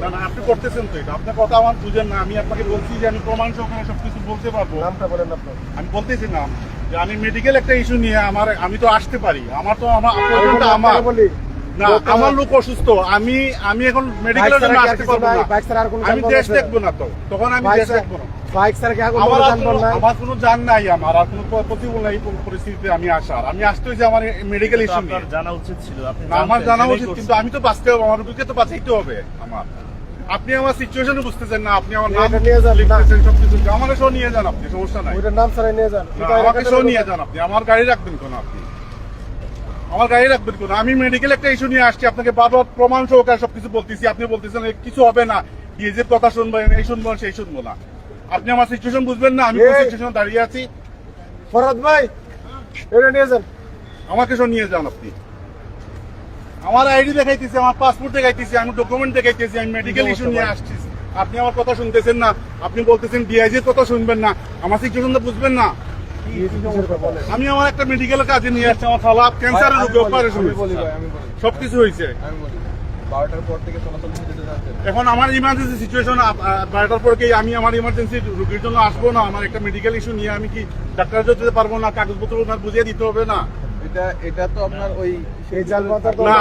না না, আপনি করতেছেন তো এটা, আপনার কথা আমার বুঝেন না। আমি আপনাকে বলছি যে আমি প্রমাণ সহকারে সবকিছু বলতে পারবো। নামটা বলেন আপনার। আমি বলতেছি না যে আমি মেডিকেল একটা ইস্যু নিয়ে আমি তো আসতে পারি, আমার তো আমার বলি না, আমার লোক অসুস্থ, আমি এখন মেডিকেলের জন্য আসতে পারবো না, আমি দেশ দেখবো না, তো তখন আমি দেশ দেখবো না। বাইক ছাড়া কি আমার কোনো জান নাই, আমার আর কোনো প্রতিবল নাই পরিস্থিতিতে আমি আসার। আমি আসতে হয়েছে আমার মেডিকেল ইস্যু নিয়ে। জানা উচিত ছিল, আমার জানা উচিত, কিন্তু আমি তো বাঁচতে হবে, আমার রোগীকে তো বাঁচাইতে হবে আমার। আপনি আমার সিচুয়েশন বুঝতেছেন না, আপনি আমার নাম নিয়ে যান, লিখতেছেন সবকিছু, আমার শো নিয়ে যান আপনি, সমস্যা নাই। ওইটার নাম ছাড়াই নিয়ে যান, আমাকে শো নিয়ে যান আপনি, আমার গাড়ি রাখবেন কেন আপনি? আমার গাড়ি রাখবেন কেন? আমি মেডিকেল একটা ইস্যু নিয়ে আসছি, আপনাকে বারবার প্রমাণ সহকারে সবকিছু বলতেছি, আপনি বলতেছেন কিছু হবে না, ডিএজের কথা শুনবেন, এই শুনবো সেই শুনবো না। আপনি আমার সিচুয়েশন বুঝবেন না, আমি সিচুয়েশন দাঁড়িয়ে আছি। ফরহাদ ভাই এটা নিয়ে যান, আমাকে শো নিয়ে যান আপনি। আমার আইডি দেখাইতেছি, আমার পাসপোর্ট দেখাইতেছি, আমি ডকুমেন্ট দেখাইতেছি, আমি মেডিকেল ইস্যু নিয়ে আসছি। আপনি আমার কথা শুনতেছেন না, আপনি বলতেছেন ডিআইজির কথা শুনবেন না, আমার সিচুয়েশনটা বুঝবেন না। আমি আমার একটা মেডিকেল কাজে নিয়ে আসছি, আমার খালা ক্যান্সারের রোগে অপারেশন সবকিছু হয়েছে। এখন আমার ইমার্জেন্সি সিচুয়েশন 12টার পর কি আমি আমার ইমার্জেন্সি রোগীর জন্য আসবো না? আমার একটা মেডিকেল ইস্যু নিয়ে আমি কি ডাক্তার যেতে পারবো না? কাগজপত্র ওনার বুঝিয়ে দিতে হবে না? এটা তো আপনার ওই সেই জালমাতা না,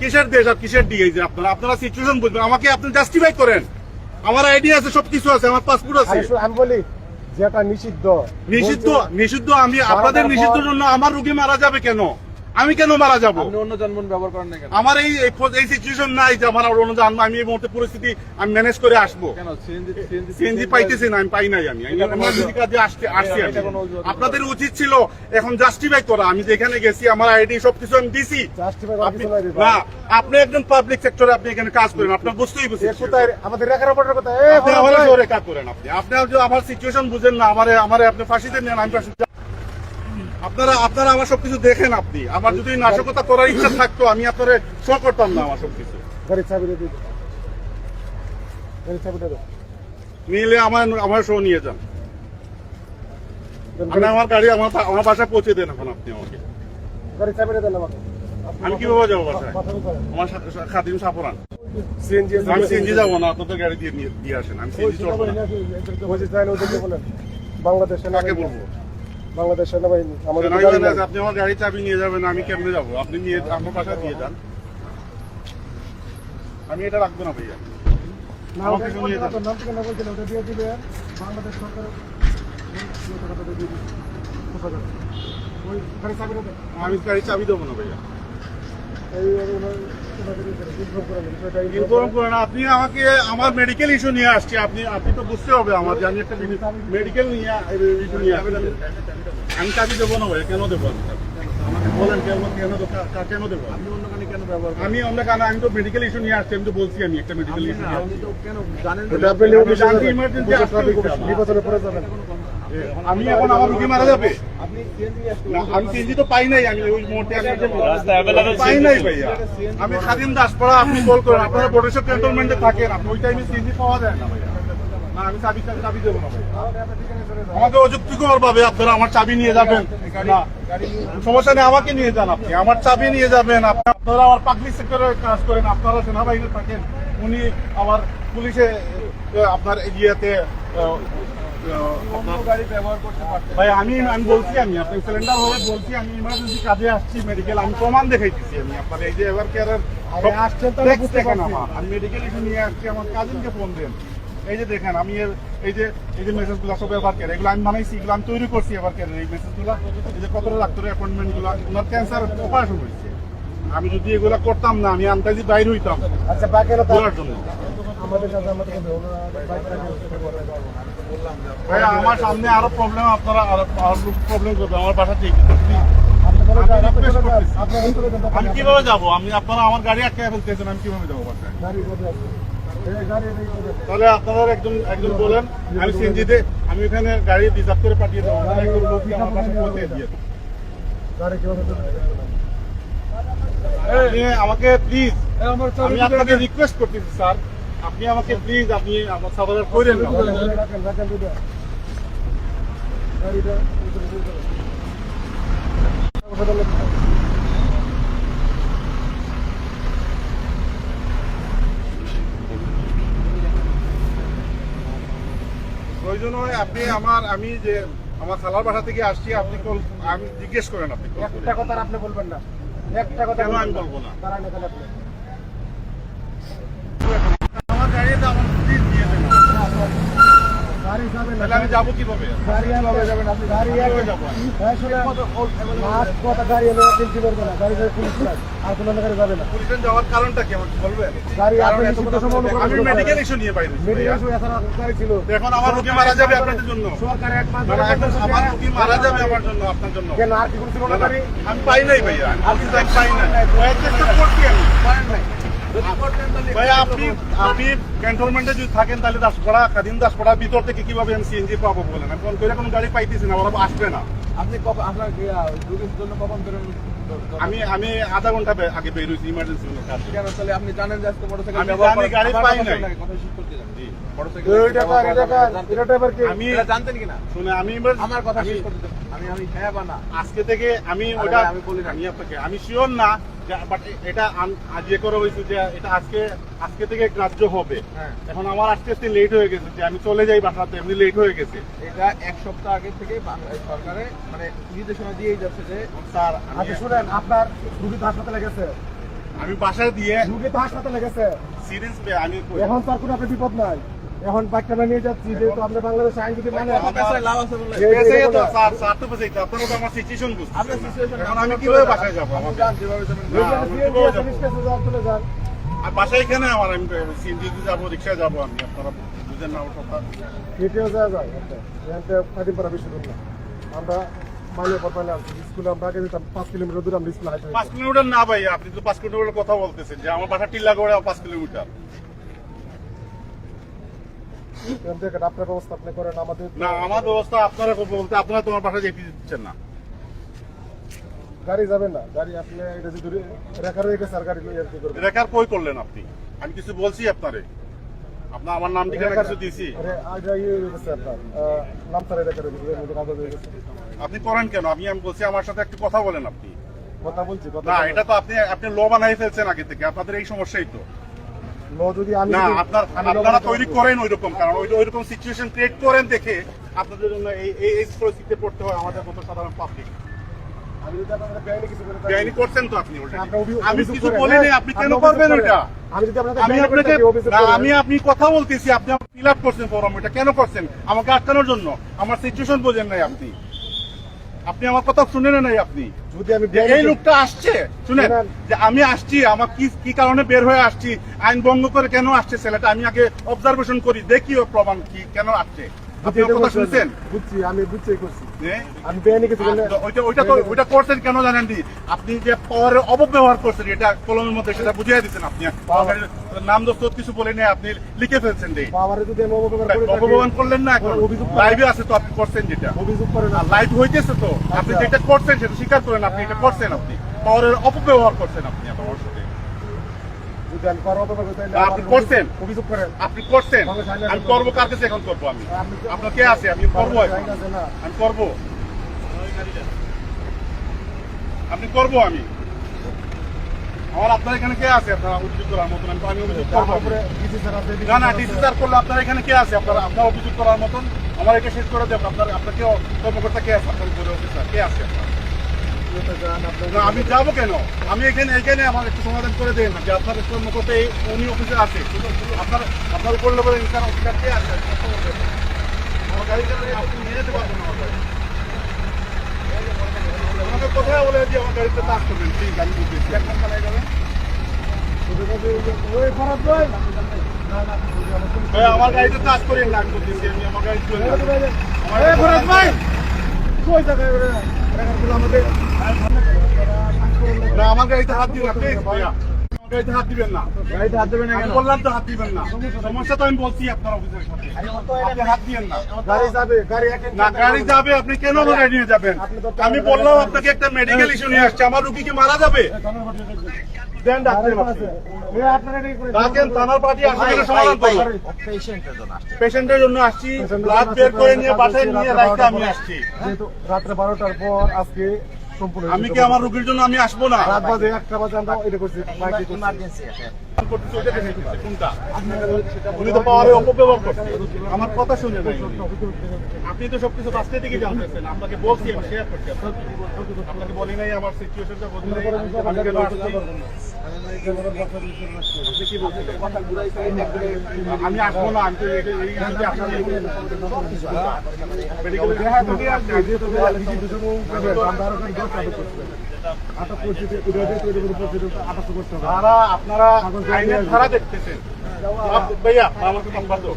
কিসের দেশ আর কিসের ডিআইজি? আপনারা সিচুয়েশন বুঝবেন, আমাকে আপনি জাস্টিফাই করেন। আমার আইডি আছে, সবকিছু আছে, আমার পাসপোর্ট আছে। আমি বলি যেটা নিষিদ্ধ নিষিদ্ধ আমি আপনাদের নিষিদ্ধ জন্য আমার রোগী মারা যাবে কেন? আমি কেন মারা যাবো? আপনি অন্য যানবাহন ব্যবহার করেন না কেন? আমার এই সিচুয়েশন নাই যে আমার অন্য যানবাহন, আমি এই মুহূর্তে পরিস্থিতি আমি ম্যানেজ করে আসবো। কেন সিএনজি পাইতেছি না, আমি পাই নাই। আমি এমার্জেন্সি কাজে আসছি। আপনাদের উচিত ছিল এখন জাস্টিফাই করা। আমি যেখানে গেছি আমার আইডি সবকিছু আমি দিছি। না, আপনি একজন পাবলিক সেক্টরে আপনি এখানে কাজ করেন, আপনার বুঝতেই বুঝছি আমাদের রেখার উপরের কথা রেখা করেন আপনি। আপনি আমার সিচুয়েশন বুঝেন না, আমার আপনি ফাঁসিতে নেন, আমি ফাঁসি। আপনারা আমার সবকিছু দেখেন। আপনি আমার যদি নাশকতা করার ইচ্ছা থাকতো আমি আপনারা শো করতাম না আমার সবকিছু। নিলে আমার শো নিয়ে যান, আমার গাড়ি আমার বাসায় পৌঁছে দেন এখন আপনি আমাকে। আমি কিভাবে যাবো বাসায়? আমার খাদিম সাফরান। আমি সিএনজি যাবো না, আপনাদের গাড়ি দিয়ে আসেন। আমি সিএনজি চড়বো না। বাংলাদেশ কাকে বলবো? বাংলাদেশ সেনাবাহিনী আপনি আমার গাড়ি চাবি নিয়ে যাবেন, আমি কেমনে যাবো? আপনি নিয়ে আমার বাসায় দিয়ে যান, আমি এটা রাখবো না ভাইয়া। আমাকে শুনিয়ে যান। বাংলাদেশ সরকার আমি গাড়ি চাবি দেবো না ভাইয়া। ইনফর্ম করেন আপনি আমাকে। আমার মেডিকেল ইস্যু নিয়ে আসছি, আপনি তো বুঝতে হবে আমার যে আমি একটা মেডিকেল ইস্যু নিয়ে আসছি। আমি চাবি দেবো না ভাইয়া। কেন দেবো? আমাকে বলেন কেন দেবো? আপনি অন্য গাড়ি কেন ব্যবহার করেন? আমি অন্য কারণে আমি তো মেডিকেল ইস্যু নিয়ে আসছি, আমি তো বলছি আমি একটা মেডিকেল ইস্যু নিয়ে আপনি তো কেন জানেন? ইমার্জেন্সি নির্বাচনের পরে যাবেন। আমি এখন আমার রুগী মারা যাবে। আপনি সিএনজি না, আমি সিএনজি তো পাই নাই। আমি ওই মুহূর্তে পাই নাই ভাইয়া। আমি খাদিম দাসপাড়া, আপনি কল করেন, আপনারা বটেশ্বর ক্যান্টনমেন্টে থাকেন, আপনি ওই টাইমে সিএনজি পাওয়া যায় না ভাইয়া। না, আমি চাবি দেবো না ভাইয়া। আমাকে অযুক্তিকর ভাবে আপনারা আমার চাবি নিয়ে যাবেন না, সমস্যা নেই, আমাকে নিয়ে যান আপনি, আমার চাবি নিয়ে যাবেন। আপনারা আমার পাবলিক সেক্টরে কাজ করেন, আপনারা সেনাবাহিনী থাকেন, উনি আমার পুলিশে আপনার ইয়েতে গাড়ি ব্যবহার করতে পারতেন। ভাই আমি বলছি, আমি আপনার সিলিন্ডার হয়ে বলছি, আমি ইমার্জেন্সি কাজে আসছি মেডিকেল, আমি প্রমাণ দেখাইতেছি। আমি আপনার এই যে এভার কেয়ারের আসছেন তো দেখেন, আমি মেডিকেল ইস্যু নিয়ে আসছি, আমার কাজিনকে ফোন দেন। এই যে দেখেন, আমি এই যে মেসেজগুলো সব এভার কেয়ার, এগুলো আমি বানাইছি, এগুলো আমি তৈরি করছি এভার কেয়ারের এই মেসেজগুলো। এই যে কতটা ডাক্তারের অ্যাপয়েন্টমেন্টগুলো, ওনার ক্যান্সার অপারেশন হয়েছে। আমি যদি এগুলো করতাম না, আমি আন্দাজি বাইরে হইতাম আচ্ছা বাকি করার জন্য। আমাদের সাথে ভাই আমার সামনে আরো প্রবলেম, আপনারা আরো প্রবলেম করবে আমার বাসা থেকে। আমি কিভাবে যাবো? আপনারা আমার গাড়ি আটকে ফেলতেছেন, আমি কিভাবে যাবো বাসায়? তাহলে আপনারা একজন বলেন, আমি সিএনজিতে আমি এখানে গাড়ি রিজার্ভ করে পাঠিয়ে দেবো, একজন লোক আমার বাসায় পৌঁছে দিয়ে দেবো। আপনি আমাকে প্লিজ, আমি আপনাকে রিকোয়েস্ট করতেছি স্যার, আপনি আমাকে প্লিজ, আপনি আমার সাধারণ করেন না। জন্য আপনি আমি যে আমার খালার বাসা থেকে আসছি, আপনি আমি জিজ্ঞেস করেন আপনি call করে। একটা কথা আর আপনি বলবেন না, একটা কথা কেন আমি বলবো না? দাঁড়ান এখানে আপনি। আমার গাড়িতে আমার সিট দিয়ে দেন। গাড়ি যাবে না, তাহলে আমি যাবো কিভাবে? গাড়ি এভাবে যাবেন আপনি, গাড়ি কিভাবে এক- যাবো? আসলে মাস্ক কথা গাড়ি এলে কিনতে পারবে না, গাড়ি যাবে পুলিশ লাইন, আর কোনো গাড়ি যাবে না। পুলিশে যাওয়ার কারণটা কি আমাকে বলবেন? গাড়ি কারণ আপনি এত নিষিদ্ধ কথা সময় বলতে- আমি মেডিকেল ইস্যু নিয়ে বাইরে হয়েছি ভাইয়া। মেডিকেল এছাড়া গাড়ি ছিল। এখন আমার রোগী মারা যাবে আপনাদের জন্য। সরকার এক মাস না, না, এখন আমার রোগী মারা যাবে আমার জন্য, আপনার জন্য। কেন আর কি কোনো ছিল না গাড়ি? আমি পাই নাই ভাইয়া, আমি পাই নাই। ভাইয়া, চেষ্টা করছি আমি। ভাইয়া, আপনি ক্যান্টনমেন্টে যদি থাকেন তাহলে দাসপাড়া, খাদিম দাসপাড়া ভিতর থেকে কিভাবে আমি সিএনজি পাবো বলেন? আমি ফোন করে কোনো গাড়ি পাইতেছি না, ওরা আসবে না। আপনি আপনার রোগীর জন্য কখন বেরোন? আমি আধা ঘন্টা আগে বের হয়েছি ইমার্জেন্সি কাজে। কেন তাহলে আপনি জানেন যে আজকে মোটরসাইকেল আমি জানি গাড়ি পাই নাই। কথা শেষ করতে যান। জি। এই টাকা, এই টাকা, এটা টাইপের কি? আমি এটা জানতেন কিনা? শুনে আমার কথা শেষ করতে দেন। আমি হ্যাঁ বা না? আজকে থেকে আমি আরে ওটা ভাই, আমি বলি না। আমি আপনাকে আমি শিওর না, বাট এটা আজ করে হয়েছে যে এটা আজকে থেকে গ্রাহ্য হবে। হ্যাঁ। এখন আমার আজকে লেট হয়ে গেছে যে আমি চলে যাই বাসাতে, এমনি লেট হয়ে গেছে। এটা এক সপ্তাহ আগে থেকে সরকারে মানে নির্দেশনা দিয়েই যাচ্ছে যে স্যার আচ্ছা শুনেন, আপনার রুগী তো হাসপাতালে গেছে, আমি বাসায় দিয়ে রুগী তো হাসপাতালে গেছে, সিরিয়াস আমি এখন তো আর কোনো আপনার বিপদ নাই। এখন বাচ্চাটা নিয়ে যাচ্ছি, যেহেতু আপনি বাংলাদেশে আইন যদি মানে আমার কাছে লাভ আছে বলে স্যার তো বুঝাইতে আপনারা তো আমার সিচুয়েশন বুঝছেন। আপনার situation এখন আমি কিভাবে বাসায় যাবো? আপনি আমাকে যান যেভাবে যাবেন। না, আমি কিভাবে যাবো? চলে যান। আর বাসায় এখানে আমার আমি সিএনজি যাবো, রিক্সায় যাবো, আমি আপনারা বুঝেন না আমার কথা। হেঁটেও যাওয়া যায়, এখানটা খাদিমপাড়া বেশি দূর না। আমরা মাইলে পর মাইলে আসছি, স্কুলে আমরা আগে যেতাম 5 কিলোমিটার দূরে আমরা স্কুলে হাঁটে 5 কিলোমিটার না ভাই, আপনি তো 5 কিলোমিটার কথা বলতেছেন যে আমার বাসা টিল্লা করে 5 কিলোমিটার। এখান থেকে আপনার ব্যবস্থা আপনি করেন, আমাদের না, আমার ব্যবস্থা আপনারা বলতে আপনারা তোমার বাসা যেতে দিচ্ছেন না। গাড়ি যাবে না, গাড়ি আপনি এটা যদি রেখা রয়ে গেছে আর গাড়ি লইয়া কি করবেন? রেখার কই করলেন আপনি? আমি কিছু বলছি আপনারে? আপনার আমার নাম ঠিকানা কিছু দিয়েছি? আরে আগে ইয়ে হয়ে গেছে আপনার নামতারে রেখা রয়ে গেছে, এর মধ্যে কাগজ হয়ে গেছে। আপনি করেন কেন? আমি বলছি আমার সাথে একটু কথা বলেন আপনি। কথা বলছি, কথা না, বলেন। এটা তো আপনি লো বানাই ফেলছেন আগে থেকে, আপনাদের এই সমস্যাই তো। ল যদি আমি না, যদি- আমি ল আপনারা বানাতে তৈরি পারবো। করেন ওইরকম, কারণ ওইরকম সিচুয়েশন ক্রিয়েট করেন দেখে আপনাদের জন্য এই পরিস্থিতিতে পড়তে হয় আমাদের মতো সাধারণ পাবলিক। আমি যদি আপনাদের বেআইনি কিছু করে থাকি, বেআইনি করছেন তো আপনি already। আপনি আমি অভিযোগ কিছু করেন, বলিনি, হ্যাঁ? আপনি কেন অভিযোগ করবেন করেন। ওইটা? আমি যদি আপনাদের আমি বেআইনি করে আপনাকে থাকি, অভিযোগ না, করেন। আমি কথা বলতেছি, আপনি ফিল আপ করছেন ফরম, এটা কেন করছেন? আমাকে আটকানোর জন্য? আমার সিচুয়েশন বোঝেন নাই আপনি? আপনি আমার কথা শুনেন নাই আপনি? যদি আমি যে বেআইনি এই লোকটা আসছে, শুনেন, শুনেন। যে আমি আসছি, আমার কি কারণে বের হয়ে আসছি, আইন ভঙ্গ করে কেন আসছে ছেলেটা, আমি আগে অবজারভেশন করি, দেখি ওর প্রমাণ কি, কেন আসছে। আপনি ওর কথা শুনছেন? বুঝছি, আমি বুঝছেই করছি। হ্যাঁ? আমি বেআইনি কিছু করলে ওইটা করছেন কেন জানেন দি? আপনি যে পাওয়ারের অপব্যবহার করছেন, এটা কলমের মধ্যে সেটা বুঝিয়ে দিচ্ছেন আপনি। নাম দোস্ত কিছু বলে নেই, আপনি লিখে ফেলছেন দিই। পাওয়ারে যদি আমি অপব্যবহার করে থাকি, অপমান করলেন না, এখন অভিযোগ করেন। লাইভে আছে তো, আপনি করছেন যেটা, অভিযোগ করেন না। লাইভ হইতেছে তো, আপনি আচ্ছা। যেটা করছেন সেটা স্বীকার করেন, আপনি এটা করছেন, আপনি পাওয়ারের অপব্যবহার করছেন আপনি আমার সাথে। যদি আমি পাওয়ার অপব্যবহার করি, তাহলে আপনি আমার করছেন। অভিযোগ করেন। আপনি করছেন, আমি জানি না। আমি করবো কার কাছে এখন করবো আমি? আপনি তো- আপনার কে আছে? আমি করবো এখন। আইন আছে না। আমি করবো, আপনি করবো আমি। আমার আপনার এখানে কে আছে আপনারা অভিযোগ করার মতন? আমি অভিযোগ করবো। আমার উপরে ডিসি স্যার আছে, না, না, ডিসি স্যার করলে আপনার এখানে কে আছে? আপনার অভিযোগ করার মতন আমার এটা শেষ করে দেব। আপনার কেউ কর্মকর্তা কে আছে? আপনার উপরে অফিসার কে আছে আপনার? না, আমি যাবো কেন? আমি এখানে আমার একটু সমাধান করে দেন না যে আপনার কর্মকর্তা উনি অফিসে আছে, আপনার উপর লেভেলের অফিসার কে আছে? আমার গাড়ি চালালে আপনি নিয়ে যেতে পারবেন না আমার গাড়ি। আমাকে কোথায় বলে যে আমার গাড়িতে চাষ করবেন, ঠিক আমি বুঝেছি। এখন চালাই যাবেন ওই ফরাদ ভাই, ভাই, আমার গাড়িতে চাষ করেন না, আমি বলতেছি, আমি আমার গাড়ি চলে যাবো। এই ফরাদ ভাই, কই জায়গায় রেখাগুলো আমাদের না, আমার গাড়িতে হাত দিবেন না, প্লিজ ভাইয়া, আমার গাড়িতে হাত দিবেন না। গাড়িতে হাত দেবেন না আমি কেন? বললাম তো হাত দিবেন না, সমস্যা তো আমি বলছি আপনার অফিসের সাথে, আপনি হাত দিবেন না। গাড়ি যাবে, গাড়ি এক না, গাড়ি যাবে, আপনি কেন গাড়ি নিয়ে যাবেন? আমি বললাম আপনাকে একটা মেডিকেল ইস্যু নিয়ে আসছে, আমার রুগী কি মারা যাবে? দেন ডাক্তার ডাকেন, থানার পার্টি আসলে সমাধান করুন। পেশেন্টের জন্য আসছি, ব্লাড বের করে নিয়ে বাসায় নিয়ে রাখতে আমি আসছি। যেহেতু রাত্রে 12টার পর আজকে সম্পূর্ণ আমি কি আমার রোগীর জন্য আমি আসবো না? রাত বাজে 1টা বাজে আমরা এটা করছি বাইকে করতেছি, ওইটা দেখে দিচ্ছে, কোনটা? উনি তো পাওয়ারের অপব্যবহার করছে। আমার কথা শুনে নাই উনি। আপনি তো সবকিছু ফার্স্টে থেকে জানতেছেন, আপনাকে বলছি, আমি শেয়ার করছি। আপনাকে বলি নাই আমার সিচুয়েশনটা বলি নাই, আমি কেন আসছি? আপনি কি বলছেন? আমি আসবো না, আমি তো এই যদি আসছি মেডিকেলে দেখা তো কি আসছে? আটক পরিস্থিতি আটক করতে হবে। আপনারা আইনের ধারা দেখতেছেন ভাইয়া, আমাকে সংবাদ দাও।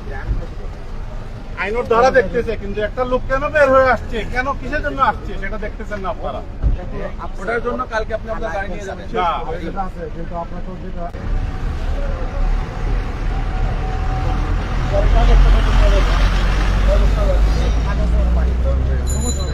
আইনের ধারা দেখতেছে, কিন্তু একটা লোক কেন বের হয়ে আসছে, কেন কিসের জন্য আসছে সেটা দেখতেছেন না আপনারা। ওটার জন্য কালকে আপনি আপনার গাড়ি নিয়ে যাবেন। না, যেটা আছে কিন্তু আপনার তো যেটা সমস্যা